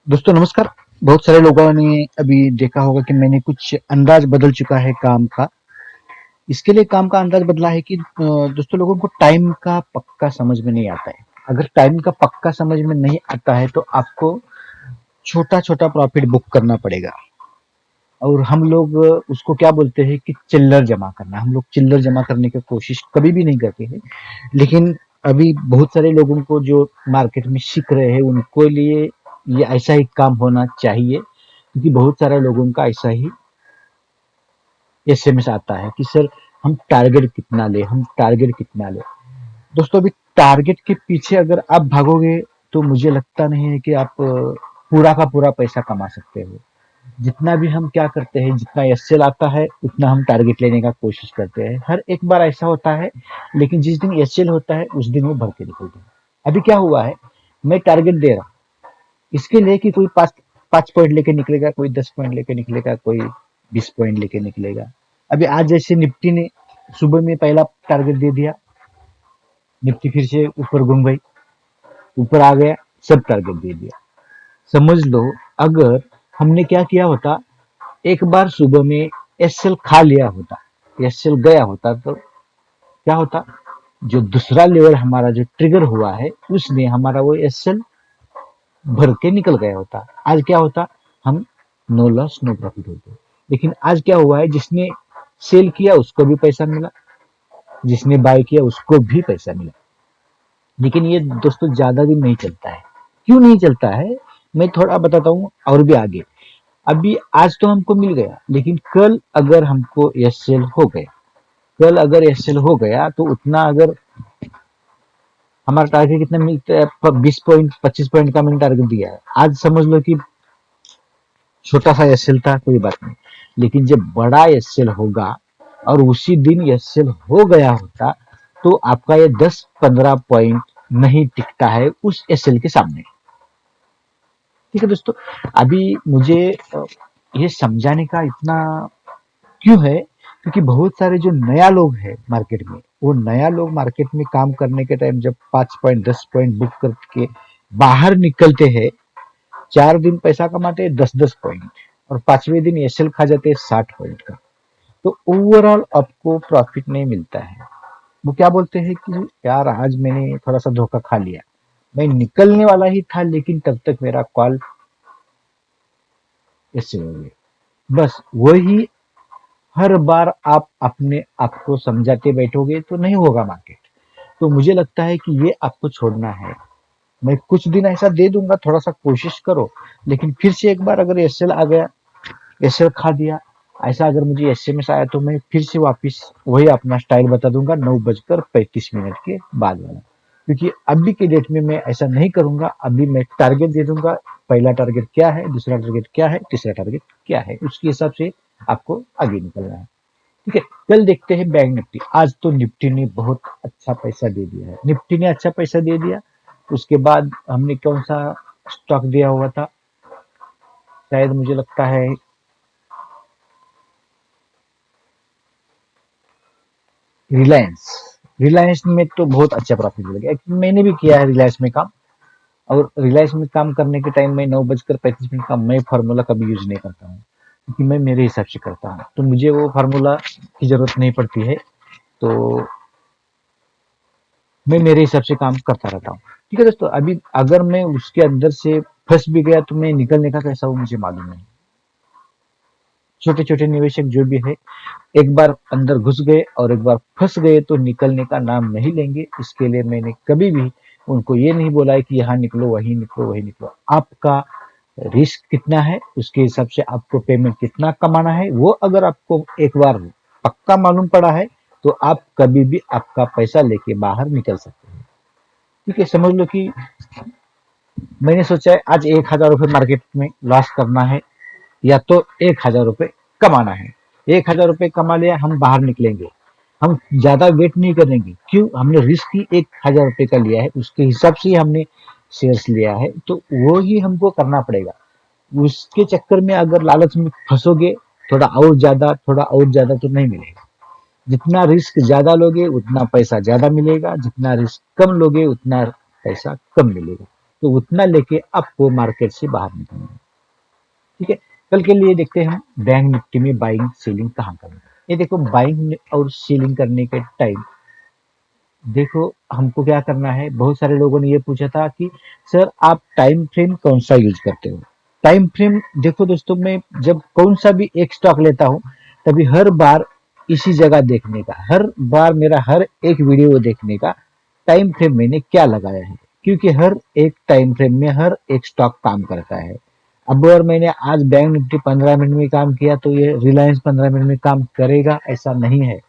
दोस्तों नमस्कार। बहुत सारे लोगों ने अभी देखा होगा कि मैंने कुछ अंदाज बदल चुका है काम का। इसके लिए काम का अंदाज बदला है कि दोस्तों लोगों को टाइम का पक्का समझ में नहीं आता है। अगर टाइम का पक्का समझ में नहीं आता है तो आपको छोटा छोटा प्रॉफिट बुक करना पड़ेगा। और हम लोग उसको क्या बोलते हैं कि चिल्लर जमा करना। हम लोग चिल्लर जमा करने की कोशिश कभी भी नहीं करते हैं। लेकिन अभी बहुत सारे लोगों को जो मार्केट में सीख रहे हैं उनको लिए ये ऐसा ही काम होना चाहिए, क्योंकि बहुत सारे लोगों का ऐसा ही एसएमएस आता है कि सर हम टारगेट कितना ले, हम टारगेट कितना ले। दोस्तों अभी टारगेट के पीछे अगर आप भागोगे तो मुझे लगता नहीं है कि आप पूरा का पूरा पैसा कमा सकते हो। जितना भी हम क्या करते हैं, जितना एसएल आता है उतना हम टारगेट लेने का कोशिश करते हैं। हर एक बार ऐसा होता है, लेकिन जिस दिन एसएल होता है उस दिन वो भर के निकलते हैं। अभी क्या हुआ है, मैं टारगेट दे रहा हूँ इसके लिए कि कोई 5 पॉइंट लेके निकलेगा, कोई 10 पॉइंट लेके निकलेगा, कोई 20 पॉइंट लेके निकलेगा। अभी आज जैसे निफ्टी ने सुबह में पहला टारगेट दे दिया, निफ्टी फिर से ऊपर घूम गई, ऊपर आ गया, सब टारगेट दे दिया। समझ लो, अगर हमने क्या किया होता, एक बार सुबह में एसएल खा लिया होता, एसएल गया होता तो क्या होता, जो दूसरा लेवल हमारा जो ट्रिगर हुआ है उसने हमारा वो एसएल भर के निकल गया होता। आज क्या होता, हम नो लॉस नो प्रॉफिट होते। लेकिन आज क्या हुआ है, जिसने सेल किया उसको भी पैसा मिला, जिसने बाय किया उसको भी पैसा मिला। लेकिन ये दोस्तों ज्यादा दिन नहीं चलता है। क्यों नहीं चलता है, मैं थोड़ा बताता हूँ और भी आगे। अभी आज तो हमको मिल गया, लेकिन कल अगर हमको एसएल हो गया, कल अगर एसएल हो गया तो उतना, अगर हमारा टारगेट कितना मिलता है, 20 पॉइंट 25 पॉइंट का मैंने टारगेट दिया है। आज समझ लो कि छोटा सा एसएल था, कोई बात नहीं। लेकिन जब बड़ा एसएल होगा और उसी दिन एसएल हो गया होता तो आपका ये 10-15 पॉइंट नहीं टिकता है उस एसएल के सामने। ठीक है दोस्तों। अभी मुझे ये समझाने का इतना क्यों है, क्योंकि बहुत सारे जो नया लोग हैं मार्केट में, वो नया लोग मार्केट में काम करने के टाइम जब 5 पॉइंट 10 पॉइंट बुक करके बाहर निकलते हैं, 4 दिन पैसा कमाते हैं 10-10 पॉइंट, और 5वें दिन एसएल खा जाते हैं 60 पॉइंट का। तो ओवरऑल आपको प्रॉफिट नहीं मिलता है। वो क्या बोलते हैं कि यार आज मैंने थोड़ा सा धोखा खा लिया, मैं निकलने वाला ही था लेकिन तब तक मेरा कॉल एसएल हो गया। बस वही हर बार आप अपने आप को समझाते बैठोगे तो नहीं होगा मार्केट। तो मुझे लगता है कि ये आपको छोड़ना है। मैं कुछ दिन ऐसा दे दूंगा, थोड़ा सा कोशिश करो, लेकिन फिर से एक बार अगर एसएल आ गया, एसएल खा दिया, ऐसा अगर मुझे एसएमएस आया तो मैं फिर से वापस वही अपना स्टाइल बता दूंगा, 9:35 के बाद वाला। क्योंकि अभी के डेट में मैं ऐसा नहीं करूंगा। अभी मैं टारगेट दे दूंगा, पहला टारगेट क्या है, दूसरा टारगेट क्या है, तीसरा टारगेट क्या है, उसके हिसाब से आपको आगे निकलना है। ठीक है। कल देखते हैं बैंक निफ्टी। आज तो निफ्टी ने बहुत अच्छा पैसा दे दिया है, निफ्टी ने अच्छा पैसा दे दिया। उसके बाद हमने कौन सा स्टॉक दिया हुआ था, शायद मुझे लगता है रिलायंस। रिलायंस में तो बहुत अच्छा प्रॉफिट मिल गया, क्योंकि मैंने भी किया है रिलायंस में काम। और रिलायंस में काम करने के टाइम में 9:35 का मैं फार्मूला कभी यूज नहीं करता हूँ, क्योंकि मैं मेरे हिसाब से करता हूँ तो मुझे वो फार्मूला की जरूरत नहीं पड़ती है। तो मैं मेरे हिसाब से काम करता रहता हूँ। ठीक है दोस्तों। अभी अगर मैं उसके अंदर से फंस भी गया तो मैं निकलने का कैसा, वो मुझे मालूम नहीं। छोटे छोटे निवेशक जो भी है, एक बार अंदर घुस गए और एक बार फंस गए तो निकलने का नाम नहीं लेंगे। इसके लिए मैंने कभी भी उनको ये नहीं बोला है कि यहाँ निकलो, वहीं निकलो, वहीं निकलो। आपका रिस्क कितना है उसके हिसाब से आपको पेमेंट कितना कमाना है, वो अगर आपको एक बार पक्का मालूम पड़ा है तो आप कभी भी आपका पैसा लेके बाहर निकल सकते हैं। ठीक है। समझ लो कि मैंने सोचा है आज 1,000 रुपये मार्केट में लॉस करना है, या तो 1,000 रुपये कमाना है। 1,000 रुपये कमा लिया, हम बाहर निकलेंगे। हम ज्यादा वेट नहीं करेंगे, क्यों, हमने रिस्क ही 1,000 रुपये का लिया है, उसके हिसाब से ही हमने शेयर्स लिया है, तो वो ही हमको करना पड़ेगा। उसके चक्कर में अगर लालच में फंसोगे, थोड़ा और ज्यादा तो नहीं मिलेगा। जितना रिस्क ज्यादा लोगे उतना पैसा ज्यादा मिलेगा, जितना रिस्क कम लोगे उतना पैसा कम मिलेगा। तो उतना लेके आपको मार्केट से बाहर निकलना है। ठीक है, कल के लिए देखते हैं हम बैंक निफ्टी में बाइंग सेलिंग कहाँ करना है। ये देखो, बाइंग और सेलिंग करने के टाइम देखो हमको क्या करना है। बहुत सारे लोगों ने ये पूछा था कि सर आप टाइम फ्रेम कौन सा यूज करते हो। टाइम फ्रेम देखो दोस्तों, मैं जब कौन सा भी एक स्टॉक लेता हूँ तभी हर बार इसी जगह देखने का, हर बार मेरा हर एक वीडियो देखने का टाइम फ्रेम मैंने क्या लगाया है, क्योंकि हर एक टाइम फ्रेम में हर एक स्टॉक काम करता है। अब अगर मैंने आज बैंक निफ्टी 15 मिनट में काम किया तो ये रिलायंस 15 मिनट में काम करेगा, ऐसा नहीं है।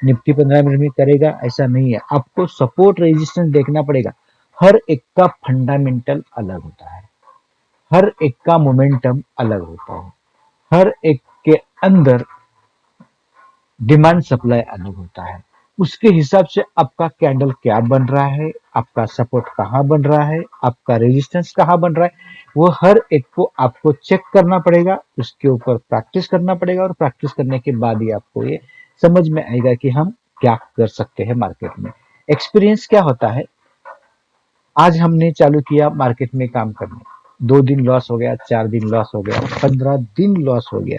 निफ्टी 15 मिनट में करेगा, ऐसा नहीं है। आपको सपोर्ट रेजिस्टेंस देखना पड़ेगा। हर एक का फंडामेंटल अलग होता है, हर एक का मोमेंटम अलग होता है, हर एक के अंदर डिमांड सप्लाई अलग होता है। उसके हिसाब से आपका कैंडल क्या बन रहा है, आपका सपोर्ट कहाँ बन रहा है, आपका रेजिस्टेंस कहाँ बन रहा है, वो हर एक को आपको चेक करना पड़ेगा, उसके ऊपर प्रैक्टिस करना पड़ेगा। और प्रैक्टिस करने के बाद ही आपको ये समझ में आएगा कि हम क्या कर सकते हैं मार्केट में। एक्सपीरियंस क्या होता है, आज हमने चालू किया मार्केट में काम करने, 2 दिन लॉस हो गया, 4 दिन लॉस हो गया, 15 दिन लॉस हो गया,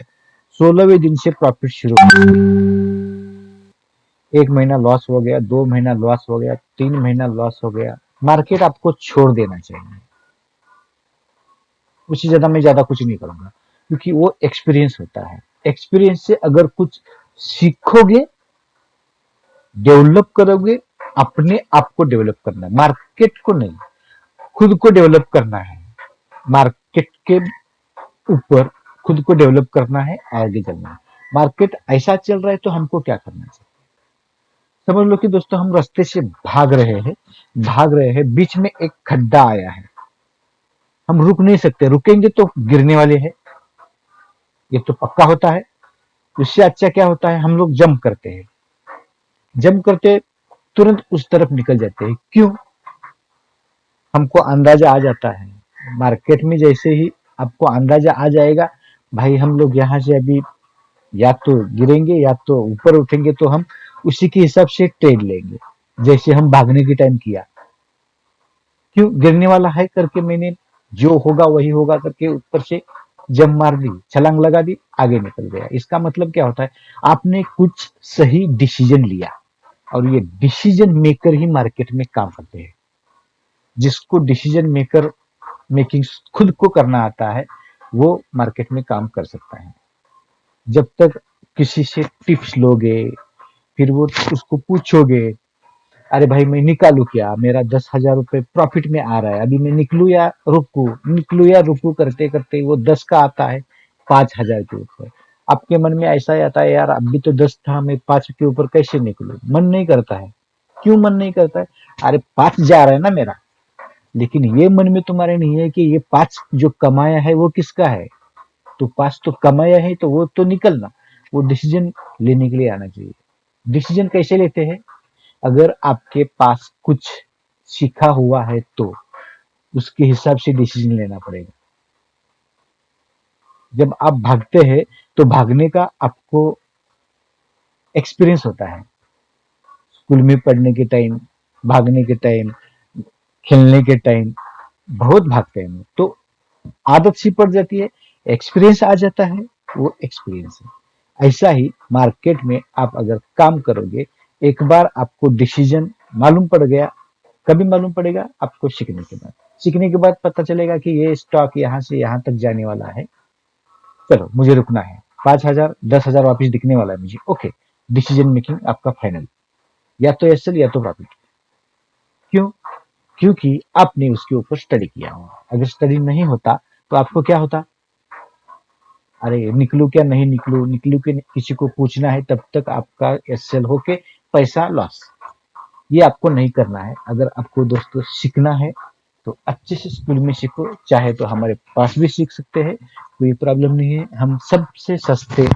16वें दिन से प्रॉफिट शुरू हो गया। 1 महीना लॉस हो गया, 2 महीना लॉस हो गया, 3 महीना लॉस हो गया। मार्केट आपको छोड़ देना चाहिए। उससे ज्यादा मैं ज्यादा कुछ नहीं करूंगा, क्योंकि वो एक्सपीरियंस होता है। एक्सपीरियंस से अगर कुछ सीखोगे, डेवलप करोगे, अपने आप को डेवलप करना है, मार्केट को नहीं, खुद को डेवलप करना है। मार्केट के ऊपर खुद को डेवलप करना है, आगे चलना है। मार्केट ऐसा चल रहा है तो हमको क्या करना चाहिए। समझ लो कि दोस्तों हम रास्ते से भाग रहे हैं, बीच में एक खड्डा आया है, हम रुक नहीं सकते, रुकेंगे तो गिरने वाले हैं, ये तो पक्का होता है। उससे अच्छा क्या होता है, हम लोग जंप करते हैं, जंप करते तुरंत उस तरफ निकल जाते हैं। क्यों? हमको अंदाजा आ जाता है मार्केट में, जैसे ही आपको अंदाजा आ जाएगा भाई हम लोग यहाँ से अभी या तो गिरेंगे या तो ऊपर उठेंगे, तो हम उसी के हिसाब से ट्रेड लेंगे, जैसे हम भागने के टाइम किया। क्यों? गिरने वाला है करके मैंने जो होगा वही होगा करके ऊपर से जंप मार दी, छलांग लगा दी, आगे निकल गया। इसका मतलब क्या होता है, आपने कुछ सही डिसीजन लिया, और ये डिसीजन मेकर ही मार्केट में काम करते हैं। जिसको डिसीजन मेकर मेकिंग खुद को करना आता है, वो मार्केट में काम कर सकता है। जब तक किसी से टिप्स लोगे, फिर वो उसको पूछोगे, अरे भाई मैं निकालू क्या, मेरा 10,000 रुपये प्रॉफिट में आ रहा है, अभी मैं निकलू या रुकू करते करते वो 10 का आता है 5,000 के ऊपर। आपके मन में ऐसा ही आता है, यार अभी तो 10 था, मैं 5 के ऊपर कैसे निकलू, मन नहीं करता है। क्यों मन नहीं करता है? अरे 5 जा रहा है ना मेरा, लेकिन ये मन में तुम्हारे नहीं है कि ये 5 जो कमाया है वो किसका है। तो 5 तो कमाया है तो वो तो निकलना, वो डिसीजन लेने के लिए आना चाहिए। डिसीजन कैसे लेते हैं, अगर आपके पास कुछ सीखा हुआ है तो उसके हिसाब से डिसीजन लेना पड़ेगा। जब आप भागते हैं तो भागने का आपको एक्सपीरियंस होता है। स्कूल में पढ़ने के टाइम, भागने के टाइम, खेलने के टाइम बहुत भागते हैं, तो आदत सी पड़ जाती है, एक्सपीरियंस आ जाता है, वो एक्सपीरियंस है। ऐसा ही मार्केट में आप अगर काम करोगे, एक बार आपको डिसीजन मालूम पड़ गया, कभी मालूम पड़ेगा आपको सीखने के बाद पता चलेगा कि ये स्टॉक यहाँ से यहाँ तक जाने वाला है, चलो मुझे रुकना है, 5,000 10,000 वापिस दिखने वाला है मुझे, ओके। डिसीजन मेकिंग आपका फाइनल, या तो एसएल या तो प्रॉफिट। क्यों? क्योंकि आपने उसके ऊपर स्टडी किया होगा। अगर स्टडी नहीं होता तो आपको क्या होता, अरे निकलू क्या नहीं निकलू, निकलू के किसी को पूछना है, तब तक आपका एसएल होके पैसा लॉस। ये आपको नहीं करना है। अगर आपको दोस्तों सीखना है तो अच्छे से स्कूल में सीखो, चाहे तो हमारे पास भी सीख सकते हैं, कोई प्रॉब्लम नहीं है। हम सबसे सस्ते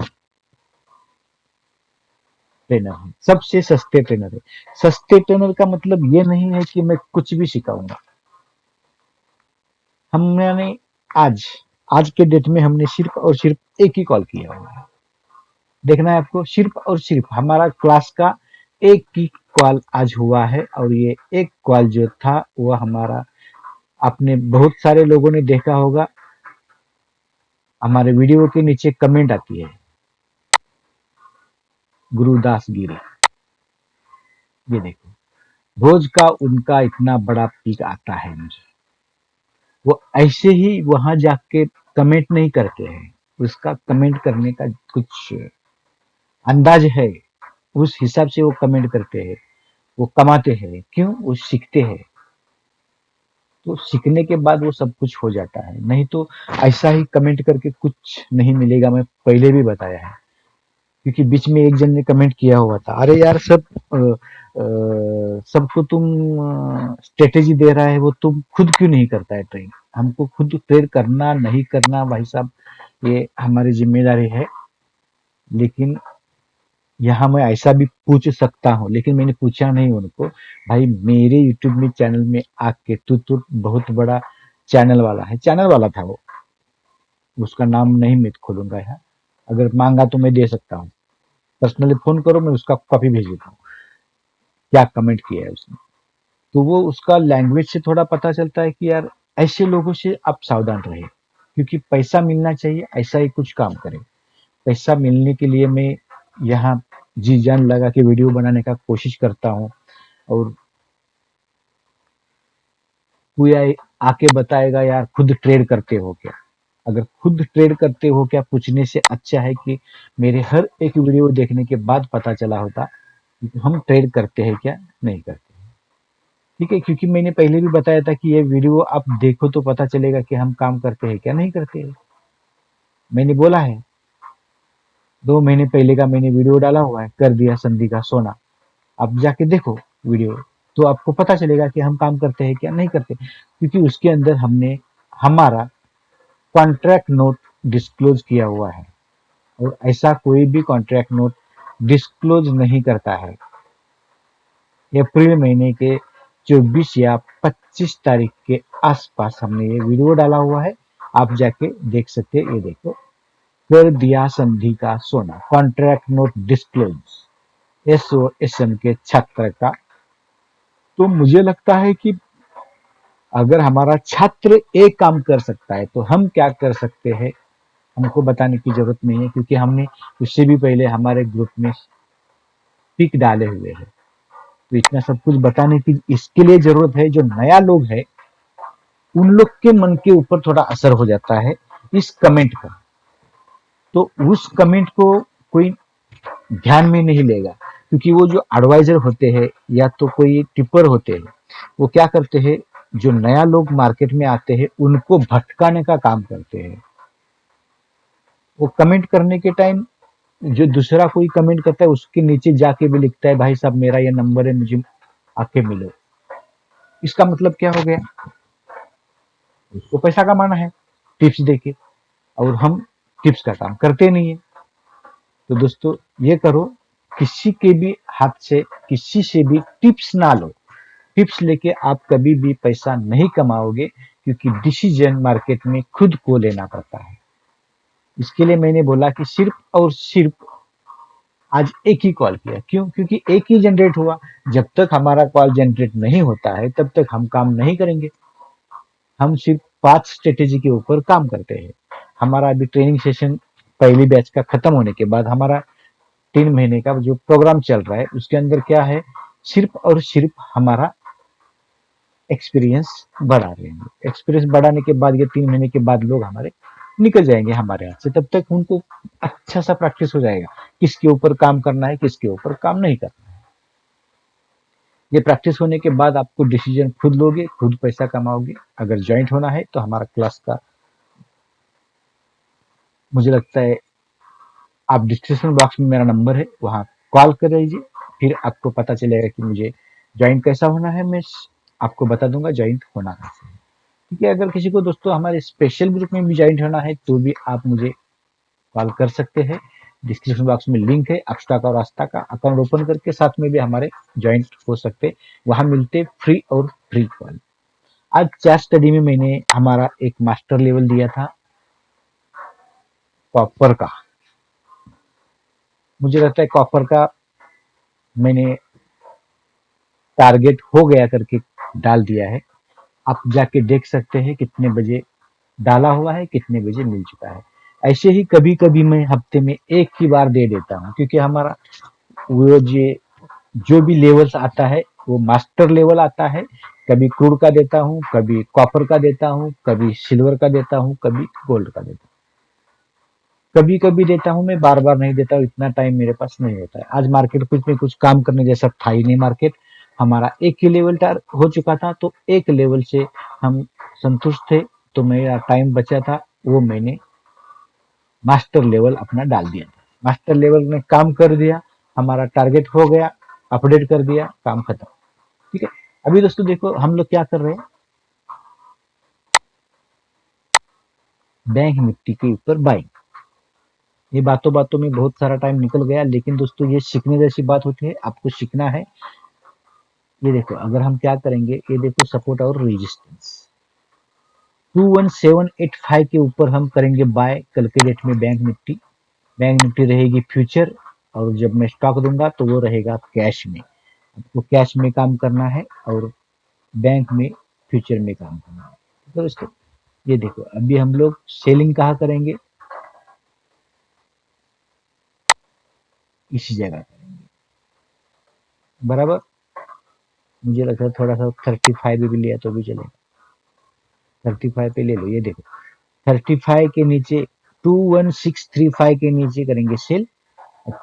ट्रेनर हैं, सबसे सस्ते ट्रेनर है। सस्ते ट्रेनर का मतलब ये नहीं है कि मैं कुछ भी सिखाऊंगा। हमने आज आज के डेट में हमने सिर्फ और सिर्फ एक ही कॉल किया हुआ है। देखना है आपको, सिर्फ और सिर्फ हमारा क्लास का एक ही कॉल आज हुआ है, और ये एक कॉल जो था वो हमारा आपने बहुत सारे लोगों ने देखा होगा, हमारे वीडियो के नीचे कमेंट आती है, गुरुदास गिरी। ये देखो, रोज का उनका इतना बड़ा पीक आता है मुझे। वो ऐसे ही वहां जाके कमेंट नहीं करते हैं, उसका कमेंट करने का कुछ अंदाज है, उस हिसाब से वो कमेंट करते हैं, वो कमाते हैं। क्यों? वो सीखते हैं। तो सीखने के बाद वो सब कुछ हो जाता है, नहीं तो ऐसा ही कमेंट करके कुछ नहीं मिलेगा। मैं पहले भी बताया है, क्योंकि बीच में एक जन ने कमेंट किया हुआ था, अरे यार सब सबको तुम स्ट्रेटेजी दे रहा है, वो तुम खुद क्यों नहीं करता है ट्रेन? हमको खुद ट्रेन करना नहीं करना भाई साहब, ये हमारी जिम्मेदारी है। लेकिन यहाँ मैं ऐसा भी पूछ सकता हूँ, लेकिन मैंने पूछा नहीं उनको। भाई मेरे यूट्यूब में चैनल में आके तू तो बहुत बड़ा चैनल वाला है, चैनल वाला था वो, उसका नाम नहीं मैं खोलूंगा यहाँ। अगर मांगा तो मैं दे सकता हूँ, पर्सनली फोन करो, मैं उसका कॉपी भेज देता हूँ क्या कमेंट किया है उसने। तो वो उसका लैंग्वेज से थोड़ा पता चलता है कि यार ऐसे लोगों से आप सावधान रहे, क्योंकि पैसा मिलना चाहिए ऐसा ही कुछ काम करें। पैसा मिलने के लिए मैं यहाँ जी जान लगा के वीडियो बनाने का कोशिश करता हूँ, और कोई आके बताएगा यार खुद ट्रेड करते हो क्या? अगर खुद ट्रेड करते हो क्या पूछने से अच्छा है कि मेरे हर एक वीडियो देखने के बाद पता चला होता कि हम ट्रेड करते हैं क्या नहीं करते। ठीक है, क्योंकि मैंने पहले भी बताया था कि ये वीडियो आप देखो तो पता चलेगा कि हम काम करते हैं क्या नहीं करते हैं। मैंने बोला है, 2 महीने पहले का मैंने वीडियो डाला हुआ है, कर दिया संधि का सोना। आप जाके देखो वीडियो, तो आपको पता चलेगा कि हम काम करते हैं क्या नहीं करते, क्योंकि उसके अंदर हमने हमारा कॉन्ट्रैक्ट नोट डिस्क्लोज किया हुआ है, और ऐसा कोई भी कॉन्ट्रैक्ट नोट डिस्क्लोज नहीं करता है। अप्रैल महीने के 24 या 25 तारीख के आसपास हमने ये वीडियो डाला हुआ है, आप जाके देख सकते हैं। ये देखो, कर दिया संधि का सोना, कॉन्ट्रैक्ट नोट डिस्क्लोज, एसओएसएम के छात्र का। तो मुझे लगता है कि अगर हमारा छात्र एक काम कर सकता है तो हम क्या कर सकते हैं, हमको बताने की जरूरत नहीं है, क्योंकि हमने उससे भी पहले हमारे ग्रुप में पिक डाले हुए हैं। तो इतना सब कुछ बताने की इसके लिए जरूरत है, जो नया लोग है उन लोग के मन के ऊपर थोड़ा असर हो जाता है इस कमेंट का। तो उस कमेंट को कोई ध्यान में नहीं लेगा, क्योंकि वो जो एडवाइजर होते हैं या तो कोई टिप्पर होते हैं, वो क्या करते हैं, जो नया लोग मार्केट में आते हैं उनको भटकाने का काम करते हैं। वो कमेंट करने के टाइम जो दूसरा कोई कमेंट करता है उसके नीचे जाके भी लिखता है, भाई साहब मेरा ये नंबर है, मुझे आके मिलो। इसका मतलब क्या हो गया? उसको पैसा कमाना है टिप्स देके, और हम टिप्स का काम करते नहीं है। तो दोस्तों ये करो, किसी के भी हाथ से किसी से भी टिप्स ना लो। टिप्स लेके आप कभी भी पैसा नहीं कमाओगे, क्योंकि डिसीजन मार्केट में खुद को लेना पड़ता है। इसके लिए मैंने बोला कि सिर्फ और सिर्फ आज एक ही कॉल किया। क्यों? क्योंकि एक ही जनरेट हुआ। जब तक हमारा कॉल जनरेट नहीं होता है तब तक हम काम नहीं करेंगे। हम सिर्फ 5 स्ट्रेटेजी के ऊपर काम करते हैं। हमारा अभी ट्रेनिंग सेशन पहली बैच का खत्म होने के बाद हमारा 3 महीने का जो प्रोग्राम चल रहा है उसके अंदर क्या है, सिर्फ और सिर्फ हमारा एक्सपीरियंस बढ़ा रहे हैं। एक्सपीरियंस बढ़ाने के बाद ये 3 महीने के बाद लोग हमारे निकल जाएंगे हमारे हाथ से, तब तक उनको अच्छा सा प्रैक्टिस हो जाएगा किसके ऊपर काम करना है, किसके ऊपर काम नहीं करना। ये प्रैक्टिस होने के बाद आपको डिसीजन खुद लोगे, खुद पैसा कमाओगे। अगर ज्वाइंट होना है तो हमारा क्लास का मुझे लगता है आप डिस्क्रिप्शन बॉक्स में मेरा नंबर है, वहाँ कॉल कर लीजिए, फिर आपको पता चलेगा कि मुझे ज्वाइंट कैसा होना है। मैं आपको बता दूंगा ज्वाइंट होना कैसे है। ठीक है, अगर किसी को दोस्तों हमारे स्पेशल ग्रुप में भी ज्वाइंट होना है तो भी आप मुझे कॉल कर सकते हैं। डिस्क्रिप्शन बॉक्स में लिंक है, अक्षता का और आस्था का अकाउंट ओपन करके साथ में भी हमारे ज्वाइंट हो सकते। वहां मिलते फ्री और फ्री कॉल। आज चैट स्टडी में मैंने हमारा एक मास्टर लेवल दिया था कॉपर का। मुझे लगता है कॉपर का मैंने टारगेट हो गया करके डाल दिया है। आप जाके देख सकते हैं कितने बजे डाला हुआ है, कितने बजे मिल चुका है। ऐसे ही कभी कभी मैं हफ्ते में एक ही बार दे देता हूँ, क्योंकि हमारा वो जो भी लेवल्स आता है वो मास्टर लेवल आता है। कभी क्रूड का देता हूँ, कभी कॉपर का देता हूँ, कभी सिल्वर का देता हूँ, कभी गोल्ड का देता हूँ। कभी कभी देता हूँ, मैं बार बार नहीं देता हूँ, इतना टाइम मेरे पास नहीं होता है। आज मार्केट कुछ में कुछ काम करने जैसा था ही नहीं। मार्केट हमारा एक ही लेवल हो चुका था, तो एक लेवल से हम संतुष्ट थे। तो मेरा टाइम बचा था, वो मैंने मास्टर लेवल अपना डाल दिया था। मास्टर लेवल में काम कर दिया, हमारा टारगेट हो गया, अपडेट कर दिया, काम खत्म। ठीक है। अभी दोस्तों देखो हम लोग क्या कर रहे हैं, बैंक निफ्टी के ऊपर बाइंग। ये बातों बातों में बहुत सारा टाइम निकल गया, लेकिन दोस्तों ये सीखने जैसी बात होती है, आपको सीखना है। ये देखो अगर हम क्या करेंगे, ये देखो सपोर्ट और रेजिस्टेंस 21785 के ऊपर हम करेंगे बाय कल के डेट में। बैंक निफ्टी रहेगी फ्यूचर, और जब मैं स्टॉक दूंगा तो वो रहेगा कैश में। आपको कैश में काम करना है और बैंक में फ्यूचर में काम करना है। तो दोस्तों ये देखो अभी हम लोग सेलिंग कहाँ करेंगे, इसी जगह करेंगे। बराबर। मुझे लगता है थोड़ा सा 35 भी लिया तो भी चलेगा। 35 पे ले लो। ये देखो 35 के नीचे 21635 के नीचे करेंगे सेल,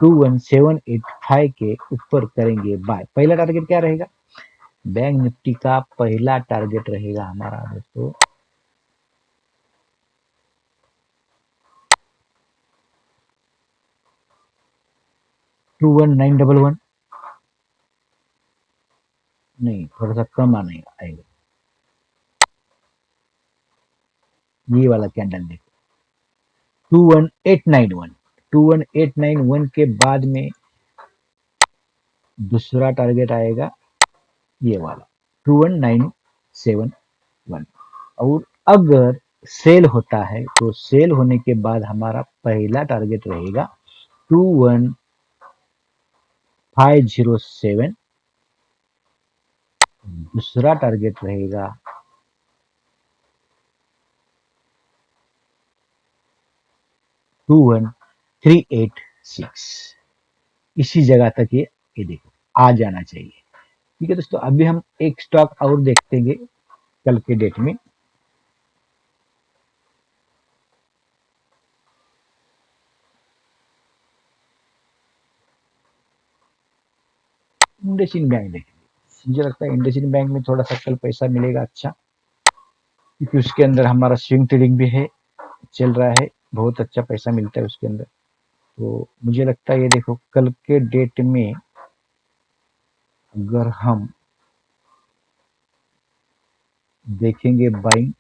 21785 के ऊपर करेंगे बाय। पहला टारगेट क्या रहेगा, बैंक निफ्टी का पहला टारगेट रहेगा हमारा दोस्तों 21911। नहीं, थोड़ा सा कम आने आएगा। ये वाला कैंडल देखो 21891। 21891 के बाद में दूसरा टारगेट आएगा ये वाला 21971। और अगर सेल होता है तो सेल होने के बाद हमारा पहला टारगेट रहेगा 21507। दूसरा टारगेट रहेगा 21386। इसी जगह तक ये देखो आ जाना चाहिए। ठीक है दोस्तों, अभी हम एक स्टॉक और देखेंगे कल के डेट में। इंडसइंड बैंक देखेंगे। मुझे लगता है इंडसइंड बैंक में थोड़ा सा कल पैसा मिलेगा अच्छा, क्योंकि उसके अंदर हमारा स्विंग ट्रेडिंग भी है, चल रहा है, बहुत अच्छा पैसा मिलता है उसके अंदर। तो मुझे लगता है ये देखो कल के डेट में अगर हम देखेंगे बाइंग,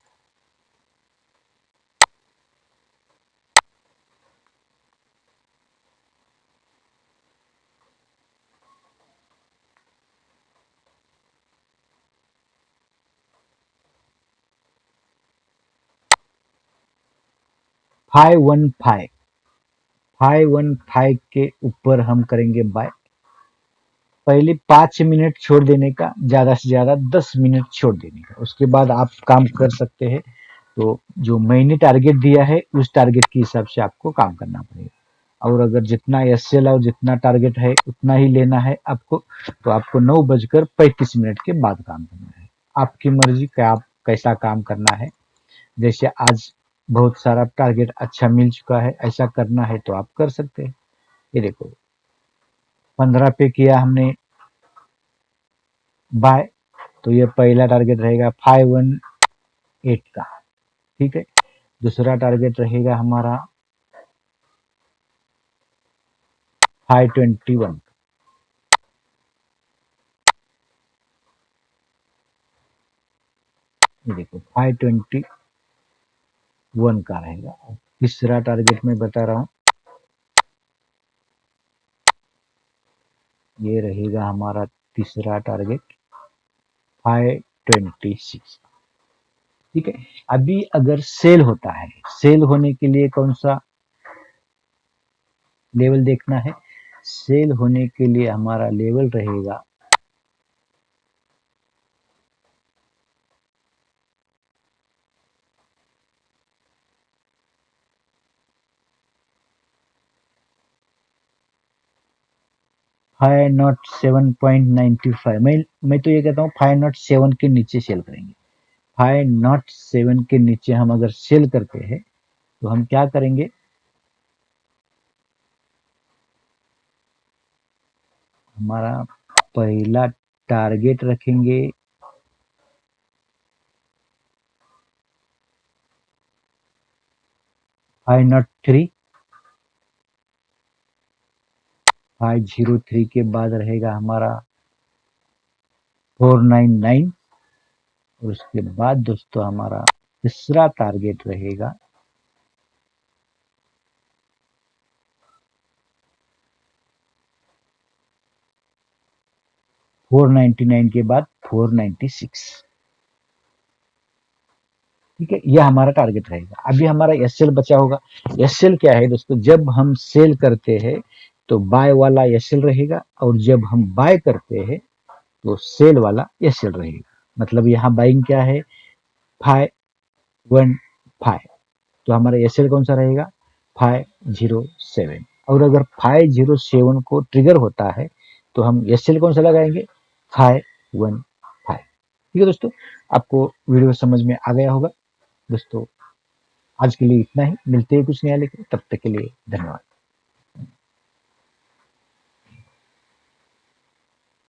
फाइव वन फाइव के ऊपर हम करेंगे बाय। पहले 5 मिनट छोड़ देने का, ज्यादा से ज्यादा 10 मिनट छोड़ देने का, उसके बाद आप काम कर सकते हैं। तो जो मैंने टारगेट दिया है उस टारगेट के हिसाब से आपको काम करना पड़ेगा। और अगर जितना एसएल और जितना टारगेट है उतना ही लेना है आपको, तो आपको 9:35 के बाद काम करना है। आपकी मर्जी का आप कैसा काम करना है। जैसे आज बहुत सारा टारगेट अच्छा मिल चुका है, ऐसा करना है तो आप कर सकते हैं। ये देखो 15 पे किया हमने बाय, तो ये पहला टारगेट रहेगा 518 का। ठीक है। दूसरा टारगेट रहेगा हमारा 521। ये देखो 521 का रहेगा। तीसरा टारगेट मैं बता रहा हूँ, ये रहेगा हमारा तीसरा टारगेट 526। ठीक है। अभी अगर सेल होता है, सेल होने के लिए कौन सा लेवल देखना है, सेल होने के लिए हमारा लेवल रहेगा 507.95, मैं तो ये कहता हूँ 507 के नीचे सेल करेंगे। 507 के नीचे हम अगर सेल करते हैं तो हम क्या करेंगे, हमारा पहला टारगेट रखेंगे 503, 503 के बाद रहेगा हमारा 499, और उसके बाद दोस्तों हमारा तीसरा टारगेट रहेगा 499 के बाद 496। ठीक है, यह हमारा टारगेट रहेगा। अभी हमारा एसएल बचा होगा। एसएल क्या है दोस्तों, जब हम सेल करते हैं तो बाय वाला एसएल रहेगा, और जब हम बाय करते हैं तो सेल वाला एसएल रहेगा। मतलब यहाँ बाइंग क्या है, 515, तो हमारा एसएल कौन सा रहेगा, 507। और अगर 507 को ट्रिगर होता है तो हम एसएल कौन सा लगाएंगे, 515। ठीक है दोस्तों, आपको वीडियो समझ में आ गया होगा। दोस्तों आज के लिए इतना ही, मिलते हैं कुछ नया लेकर, तब तक के लिए धन्यवाद।